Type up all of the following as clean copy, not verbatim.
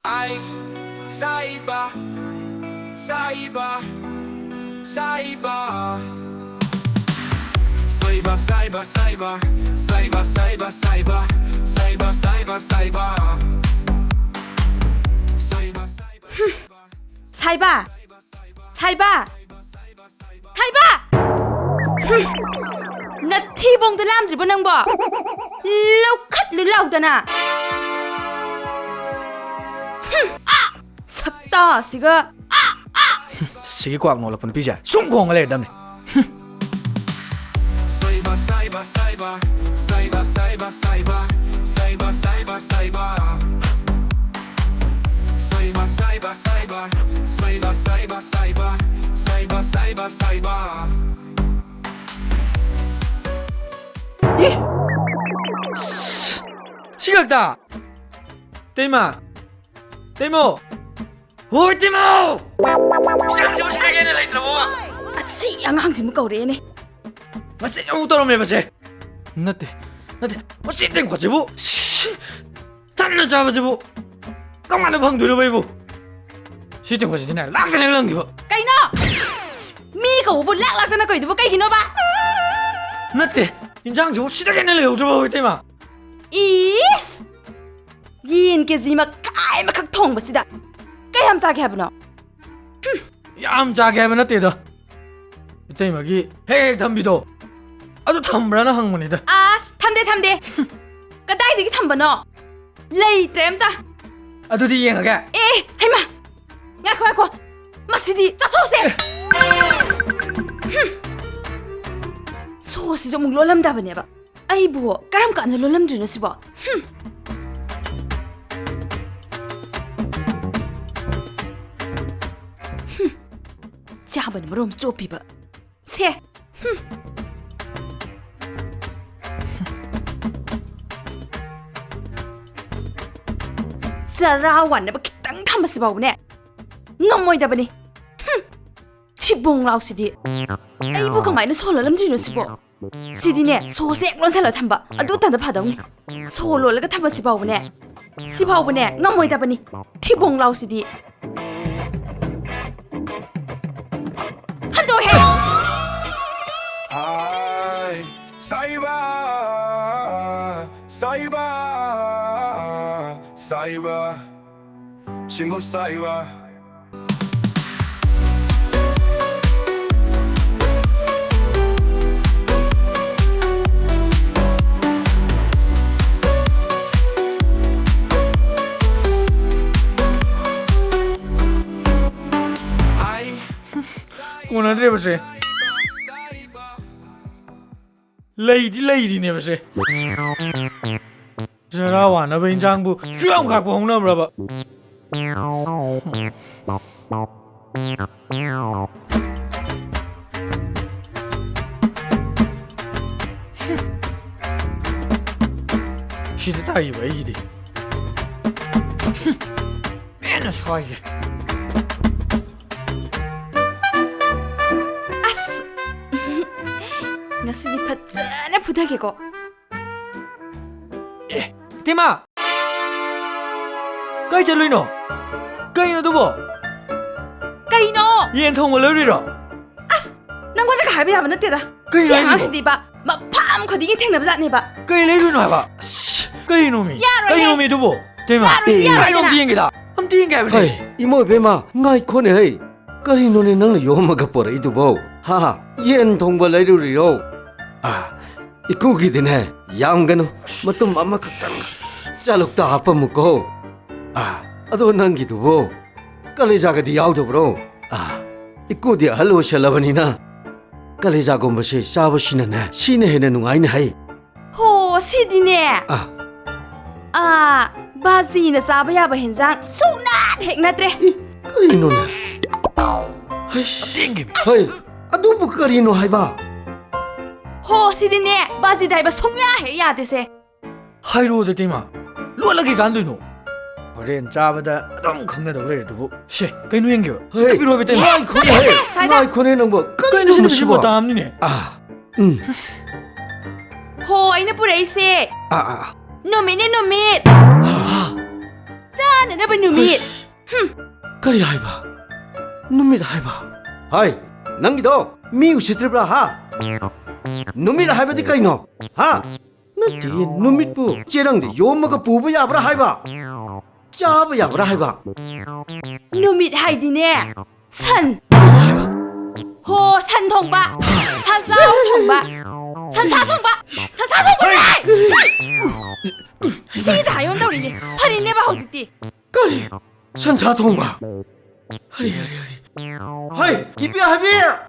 Ai Saiba Saiba Saiba Saiba Saiba Saiba Saiba Saiba Saiba Saiba Saiba Saiba Saiba Saiba Saiba Saiba Nathi bong ta lam dribo nang bo Lau khat lu lau ta na Sakta siga Sige quạc nó là phần pizza sung con cái này đâm này Saiba Saiba Saiba Saiba Saiba Saiba Saiba Saiba Saiba Saiba Saiba Saiba Saiba Saiba Saiba Saiba Saiba Saiba 시각다 때마 때모 ôi 때모 이제 좀 시작해야 돼 이제 뭐 Asi ang hang simu kau re ne 맞지 아무 떨어 매 맞지 나때 맞지 땡 거지 뭐 단나 잡아지 뭐 깡만의 방 돌려봐 뭐 시땡 거지 되네 락스네 랑기 뭐 Kai no Mi kau bu lak lak ta na koi tu kai kino ba 나때 인장 좀 시작해야 돼 요즘 뭐 때마 Is Yin ke zima kai ma khak thong ba sida Kai ham sa ke ha bno 얌 짜게 하면 어때다 이때 막이 핵 담비도 아주 탐브라나 항문이다 As thamde Kadai digi tham ba no Lei trem ta 아주 디행하게 Eh hai ma Nga ko Masidi cha cho se So si jong lo lam da ba ne ba Ai bu karam kan lo lam dri no si ba Cha ba ni rom cho pi ba Se Zara wan ba kitang tham ba si ba ne Ngomoi da ba ni Thi bong lao si di Ai bu kamai na so lo lam dri no si ba Si di ne so se lon sa lo tham ba adu tan da pha dong So lo la ka tham ba si ba ne Si ba ne ngomoi da ba ni Thi bong lao si di Han do he Ai Saiba Saiba Saiba 친구 Saiba Ai 오늘 해보세 레이디 해보세 저라 와나 벤장부 쭉 갖고 홍나 브라바 시대다 이왜 이리 맨날 소이 As Ngasidi padzana pudage ko 때마 까이 잘로이노 까이노 도보 Kai no 연통 올려리라 Nang kwa ta ka bi ha ba na te da Kai lai Siang si si di ba Ma pham ko di ngi theng na ba za ne ba 까이 레이노 해봐 까이 놈이 야로 해. 까이 놈이 도보 때마 야로 해, 야로 까이 놈 해라. 비행기다 함 비행기 해보네 Hey, imo bema ngai khone hey. Kari no ne nang yo ma ka por itu bo. Ha ha, yen thong ba lai ru ri ro. Ah, iku gi din hai. Yam gano matum amma ka tang. Chaluk ta apa mu ko. Ah, ado nang gi tu bo. Kaleja ga di yaw do bro. Ah, iku di halo shalabani na. Kaleja gom ba she sa ba shina na. Shine he na nungai na hai. Ho si di ne Ah, Ba zi na sa ba ya ba hin jang Su na hek na tre kari no na. Hai, 비행기 hey, adu bu kari no hai ba. Ho si di ne Ba zi dai ba song ya he ya de se 하이로드 때마 로라게 간도이노 버렌 짜바다 너무 강나다 그래 두부 시 까이노 행겨 Hey, 특비로 해봤더니 ngai khone hey. Saida. Ngai khone nang ba. Kari 까이노 no 신이 mo 뭐 다음니네 Ah, Ho ai na pura ise ah. No minute Ha. Cha ꯆꯥꯅꯅꯕ ꯅꯨꯃꯤꯠ ꯀꯔꯤ ꯍꯥꯏꯕ ꯅꯨꯃꯤꯠ ꯍꯥꯏꯕ ꯍꯥꯏ ꯅꯪꯒꯤꯗꯣ ꯃꯤ ꯎꯁꯤꯠꯇ꯭ꯔꯤꯕ꯭ꯔꯥ ꯍꯥ ꯅꯨꯃꯤꯠ ꯍꯥꯏꯕꯗꯤ ꯀꯩꯅꯣ ꯍꯥ ꯅꯠꯇꯦ ꯅꯨꯃꯤꯠꯄꯨ ꯆꯦꯔꯪꯗ ꯌꯣꯝꯃꯒ ꯄꯨꯕ ꯌꯥꯕ꯭ꯔꯥ ꯍꯥꯏꯕ ꯆꯥꯕ ꯌꯥꯕ꯭ꯔꯥ ꯍꯥꯏꯕ ꯅꯨꯃꯤꯠ ꯍꯥꯏꯗꯤꯅꯦ ꯁꯟ ꯍꯣ ꯁꯟ ꯊꯣꯡꯕ 사자우 통바 산사통바 산사통바 시다 연다우리니 허리내봐 호식디 까리 산사통바 허리 하이 이비야 하비야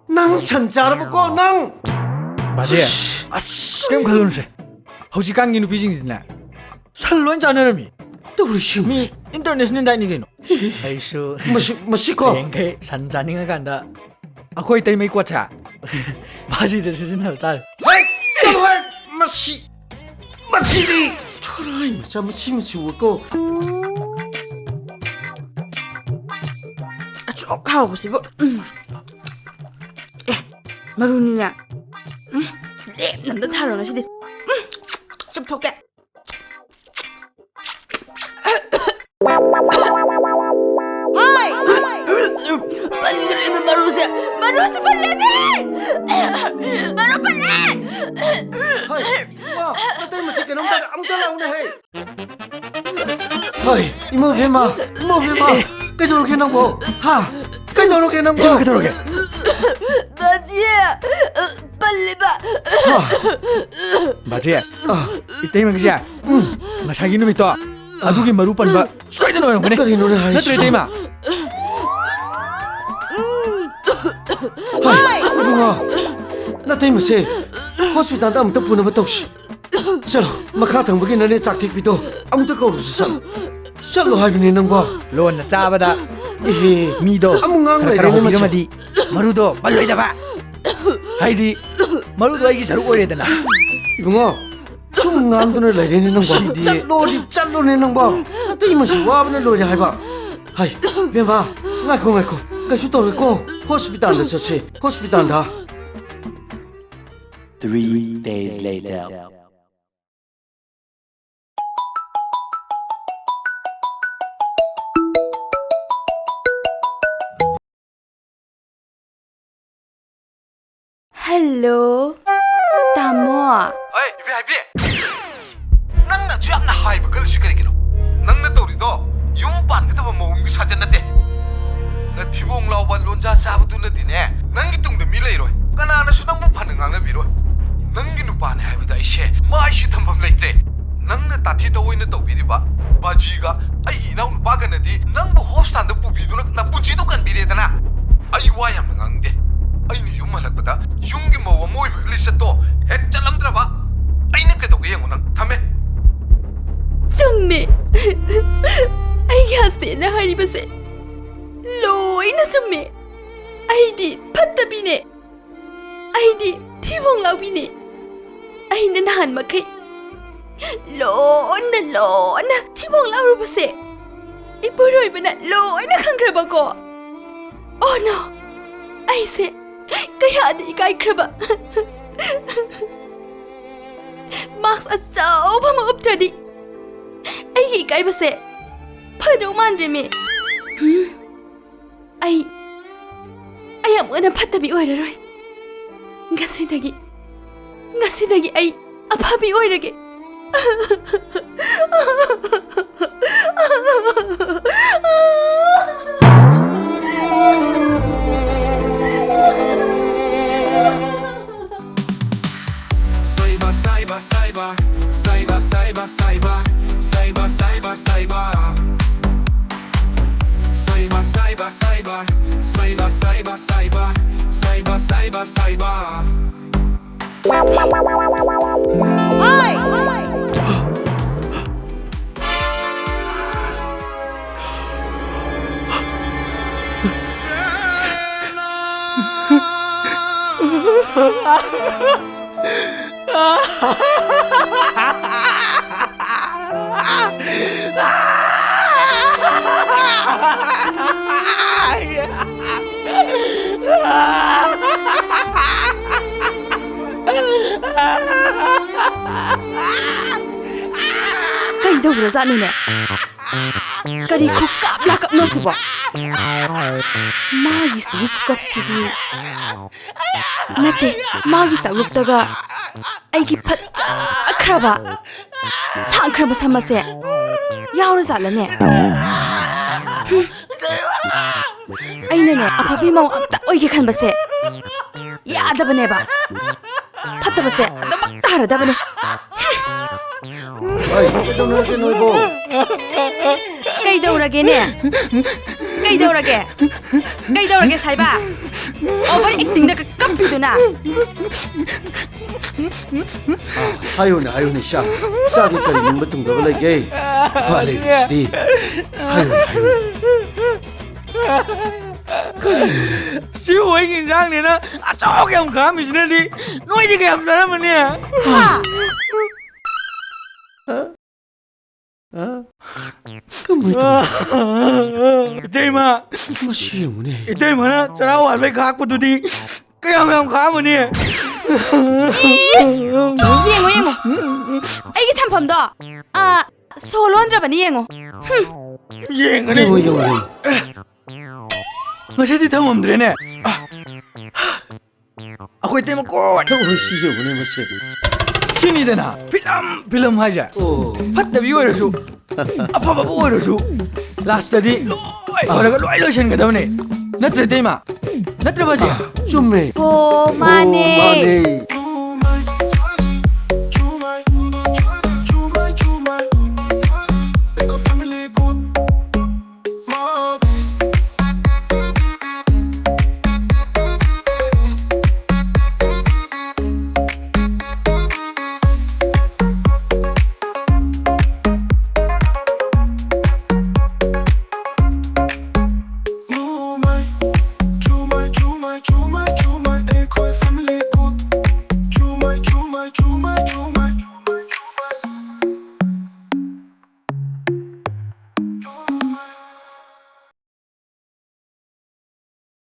낭 천자로 먹고 낭 맞아요 아씨 그럼 갈로는세 호지 강기누 비징이나 살론 자네름이 또 우리 시우 미 인터넷은 다니게노 아이쇼 뭐시고 엥게 산자닝아 간다 아코이 때문에 꽂자 바지들 쓰시나 딸 하이 짠하이 마시디 초라이 마자 마시 웃고 쭉 하고 싶어 마루니냐 남자 타러나 시디 좀 톡게 빨리 그래 마루세 빨리 마루 빨리 하이 와 나한테 마시게 너무 아무도 나오네 헤이 하이 이모 배마 그저렇게 나고 하 그저렇게 나고 그러게 맞지야 빨리 봐 맞지 이때면 그지야 나 자기 놈이 또 아두기 마루 빤바 쏘이는 놈이랑 보내 그리 노래 하이 나도 이때마 하이 이봉아 나한테 마시 호스피탈 아무도 보내 못 없이 चलो मखा थंबगी नने चाकथिक पितो अमुत को रुसन चलो हाइबनी नंगबो लोन चाबदा ए 미도 아무강 खरा 레레 마시 이러마디 마루도 말로이다바 하이디 마루도 아이기 자루 오래되나 이봉아 좀 남도네 레레니 नंगबो 짤로니 नंगबो 또 이마시 와브네 로리 하이바 하이 베마 나코 가슈 또고 호스피탈에 서시 호스피탈다 3 days later. 헬로 따모 Hey, ibi. Nang na chuyam na hai bakal shikari kino. Nang na tori do yung pan kita ba maung saja na te. Na tibong lau ba lonja sabu tu na dine. Nang itung da milay roi. Kana na sunang mo panangang na biro. Nang ginu pa na hai ba ishe ma ishi thambam laitre. Nang na tati da woi na tau biri ba. Baji ga ai inaw na baga na di nang bu hop san da pu bidu na punchi do kan biri da na. Ai wayam na ngang de. Ai ni yung malagpata yung gimawa mo ibiglis to. Hek chalam dra ba. Ai na kadog yang unang thame. 좀미 아이게 하스페나 하리바세 로이나 좀미 아이디 팟다비네 아이디 티봉라비네 아이는 한마카이 로나 티봉라우바세 이보로이바나 로이나 칸크라바고 오노 아이세 가야데 이가이크라바 막스 아짜오바마 업타디 아이 가이바세 파도만데미 아이 아무나 파타비 오이라로이 가시다기 아이 아파비 오이라게 까이도 그러자니네 ꯀꯔꯤ ꯈꯨꯀꯞ ꯂꯥꯀꯞꯅꯣ ꯁꯤꯕꯣ ꯃꯥꯒꯤ ꯁꯤꯒꯤ ꯈꯨꯀꯞꯁꯤꯗꯤ ꯅꯠꯇꯦ ꯃꯥꯒꯤ ꯆꯥꯛꯂꯨꯛꯇꯒ ꯑꯩꯒꯤ ꯐꯖꯈ꯭ꯔꯕ ꯁꯥꯡꯈ꯭ꯔꯕ ꯁꯝ ꯑꯁꯦ ꯌꯥꯎꯔꯖꯥꯠꯂꯅꯦ ꯑꯩꯅꯅꯦ ꯑꯐꯕꯤ ꯃꯧ ꯑꯝꯇ ꯑꯣꯏꯒꯦ ꯈꯟꯕꯁꯦ ꯌꯥꯗꯕꯅꯦꯕ ꯐꯠꯇꯕꯁꯦ ꯑꯗꯨꯃꯛ ꯇꯥꯔꯗꯕꯅꯦ Ơi, cái đâu nói cái nồi bò. ꯀꯩꯗꯧꯔꯒꯦꯅꯦ ꯀꯩꯗꯧꯔꯒꯦ ꯁꯥꯏꯕ over ꯑꯦꯛꯇꯤꯡꯗ ꯀꯞꯄꯤꯗꯨꯅ Hayo na siya. Sa di ka rin batong gabalay gay. Wale, Steve. Hayo na. Si huwag insang nila at ako kayong kami sinali nung hindi kayong naman niya. Kamu itu. Itay ma. Masih mo ni. Itay ma na sarawan may kakpo tudi. Kayong kami niya. ꯌꯦꯡꯉꯣ ꯑꯩꯒꯤ ꯊꯝꯐꯝꯗꯣ ꯁꯣ ꯂꯣꯟꯗ꯭ꯔꯕꯅꯤ ꯌꯦꯡꯉꯣ ꯌꯦꯡꯉꯅꯤ Yo. ꯉꯁꯤꯗꯤ ꯊꯝꯃꯝꯗ꯭ꯔꯦꯅꯦ ꯑꯩꯈꯣꯏ ꯇꯦꯃꯀꯣꯠ Tawo siya mo ni masih. ꯁꯤꯅꯤꯗꯅ film ꯍꯥꯏꯁꯦ Oh. ꯐꯠꯇꯕꯤ ꯑꯣꯏꯔꯁꯨ ꯑꯐꯕꯕꯨ ꯑꯣꯏꯔꯁꯨ ꯂꯥꯁꯇꯗꯤ ꯂꯣꯏ ꯑꯣꯏꯔꯒ ꯂꯣꯏ ꯂꯣꯏꯁꯤꯟꯒꯗꯕꯅꯦ ꯅꯠꯇ꯭ꯔ ꯇꯦꯃ ꯅꯠꯇ꯭ꯔꯕꯁꯦ Chume. ꯍꯣ ꯃꯥꯅꯦ